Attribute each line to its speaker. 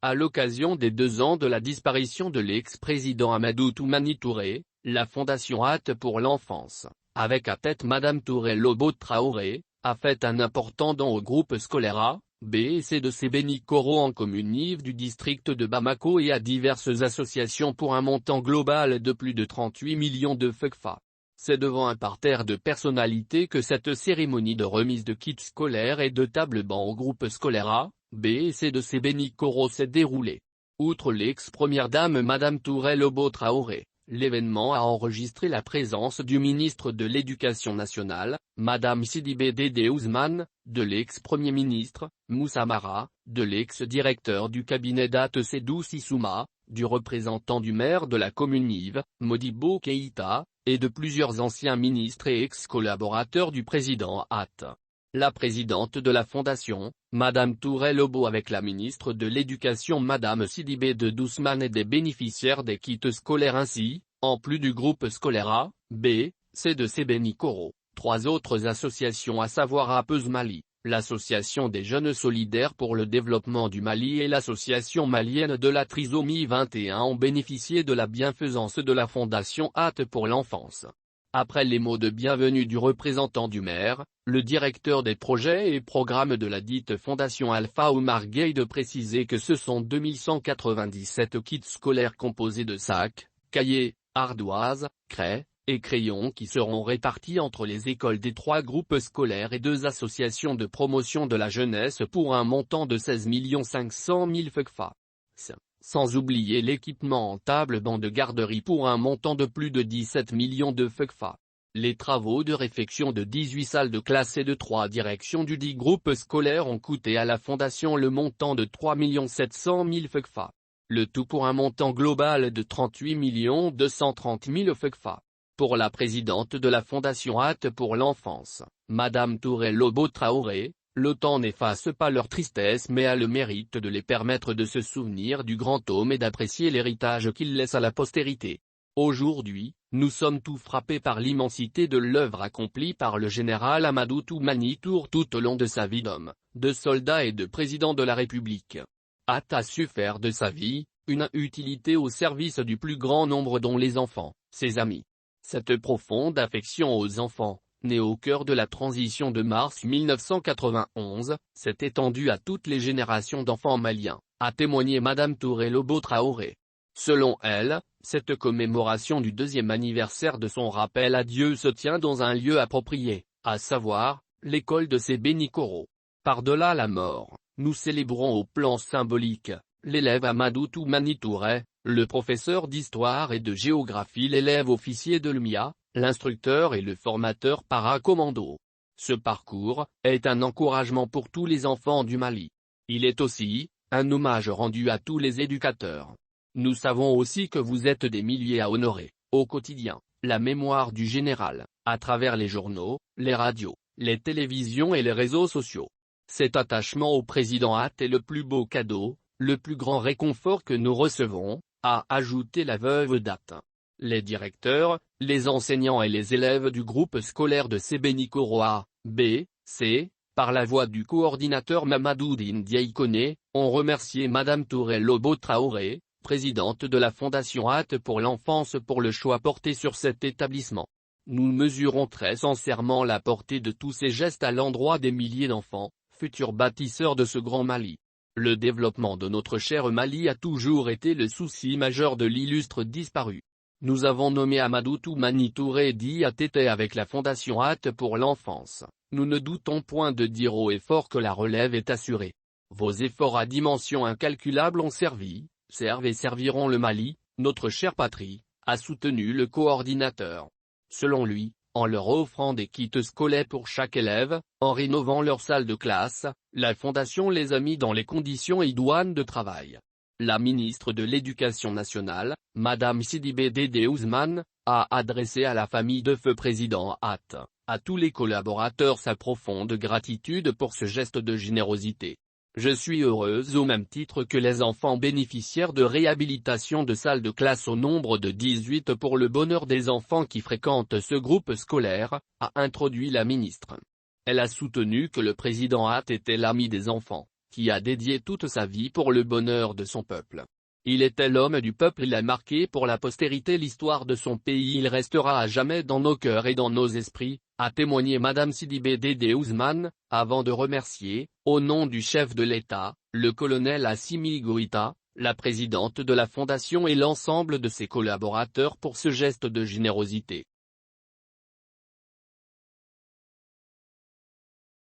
Speaker 1: À l'occasion des 2 ans de la disparition de l'ex-président Amadou Toumani Touré, la Fondation Hâte pour l'enfance, avec à tête Madame Touré Lobo Traoré, a fait un important don au groupe scolaire A, B et C de Sébéni-Koro en commune Yves du district de Bamako et à diverses associations pour un montant global de plus de 38 millions de CFA. C'est devant un parterre de personnalités que cette cérémonie de remise de kits scolaires et de tables bancs au groupe scolaire A, B et C de Sébéni-Koro s'est déroulée. Outre l'ex-première dame Madame Touré Lobo Traoré, l'événement a enregistré la présence du ministre de l'Éducation nationale, Madame Sidibé Dédé Ousmane, de l'ex-premier ministre, Moussa Mara, de l'ex-directeur du cabinet d'Hâte Sédou Sissouma, du représentant du maire de la commune Yves, Modibo Keïta, et de plusieurs anciens ministres et ex-collaborateurs du président Hâte. La présidente de la fondation, Madame Touré Lobo avec la ministre de l'Éducation Madame Sidibé de Ousmane et des bénéficiaires des kits scolaires ainsi, en plus du groupe scolaire A, B, C de Sébéni-Koro, 3 autres associations à savoir Apeuse Mali, l'Association des Jeunes Solidaires pour le Développement du Mali et l'Association Malienne de la Trisomie 21 ont bénéficié de la bienfaisance de la Fondation Hâte pour l'enfance. Après les mots de bienvenue du représentant du maire, le directeur des projets et programmes de la dite Fondation Alpha Oumar Gueye de préciser que ce sont 2197 kits scolaires composés de sacs, cahiers, ardoises, craies et crayons qui seront répartis entre les écoles des 3 groupes scolaires et 2 associations de promotion de la jeunesse pour un montant de 16 500 000 CFA. Sans oublier l'équipement en table-banc de garderie pour un montant de plus de 17 millions de CFA. Les travaux de réfection de 18 salles de classe et de 3 directions du dit groupe scolaire ont coûté à la fondation le montant de 3 700 000 CFA. Le tout pour un montant global de 38 230 000 CFA. Pour la présidente de la Fondation Hâte pour l'enfance, Madame Touré Lobo Traoré, le temps n'efface pas leur tristesse mais a le mérite de les permettre de se souvenir du grand homme et d'apprécier l'héritage qu'il laisse à la postérité. Aujourd'hui, nous sommes tous frappés par l'immensité de l'œuvre accomplie par le général Amadou Toumani Touré tout au long de sa vie d'homme, de soldat et de président de la République. Hâte a su faire de sa vie, une utilité au service du plus grand nombre dont les enfants, ses amis. Cette profonde affection aux enfants, née au cœur de la transition de mars 1991, s'est étendue à toutes les générations d'enfants maliens, a témoigné Madame Touré Lobo Traoré. Selon elle, cette commémoration du 2e anniversaire de son rappel à Dieu se tient dans un lieu approprié, à savoir, l'école de Sébéni-Koro. Par-delà la mort, nous célébrons au plan symbolique, l'élève Amadou Toumani Touré, le professeur d'histoire et de géographie l'élève officier de l'UMIA, l'instructeur et le formateur para-commando. Ce parcours est un encouragement pour tous les enfants du Mali. Il est aussi un hommage rendu à tous les éducateurs. Nous savons aussi que vous êtes des milliers à honorer, au quotidien, la mémoire du général, à travers les journaux, les radios, les télévisions et les réseaux sociaux. Cet attachement au président Hâte est le plus beau cadeau, le plus grand réconfort que nous recevons, a ajouté la veuve d'Hâte. Les directeurs, les enseignants et les élèves du groupe scolaire de Sébéni-Koro A, B, C, par la voix du coordinateur Mamadou Diaye Koné, ont remercié Madame Touré Lobo Traoré, présidente de la Fondation Hâte pour l'enfance pour le choix porté sur cet établissement. Nous mesurons très sincèrement la portée de tous ces gestes à l'endroit des milliers d'enfants, futurs bâtisseurs de ce grand Mali. Le développement de notre cher Mali a toujours été le souci majeur de l'illustre disparu. Nous avons nommé Amadou Toumani Touré d'IATT avec la Fondation Hâte pour l'enfance. Nous ne doutons point de dire haut et fort que la relève est assurée. Vos efforts à dimension incalculable ont servi, servent et serviront le Mali, notre chère patrie, a soutenu le coordinateur. Selon lui, en leur offrant des kits scolaires pour chaque élève, en rénovant leur salle de classe, la Fondation les a mis dans les conditions idoines de travail. La ministre de l'Éducation nationale, Madame Sidibé Dédé Ousmane, a adressé à la famille de feu président Hâte, à tous les collaborateurs sa profonde gratitude pour ce geste de générosité. Je suis heureuse au même titre que les enfants bénéficiaires de réhabilitation de salles de classe au nombre de 18 pour le bonheur des enfants qui fréquentent ce groupe scolaire, a introduit la ministre. Elle a soutenu que le président Hâte était l'ami des enfants, qui a dédié toute sa vie pour le bonheur de son peuple. Il était l'homme du peuple, il a marqué pour la postérité l'histoire de son pays, il restera à jamais dans nos cœurs et dans nos esprits, a témoigné Madame Sidibé Dédé Ousmane, avant de remercier, au nom du chef de l'État, le colonel Assimi Goïta, la présidente de la Fondation et l'ensemble de ses collaborateurs pour ce geste de générosité.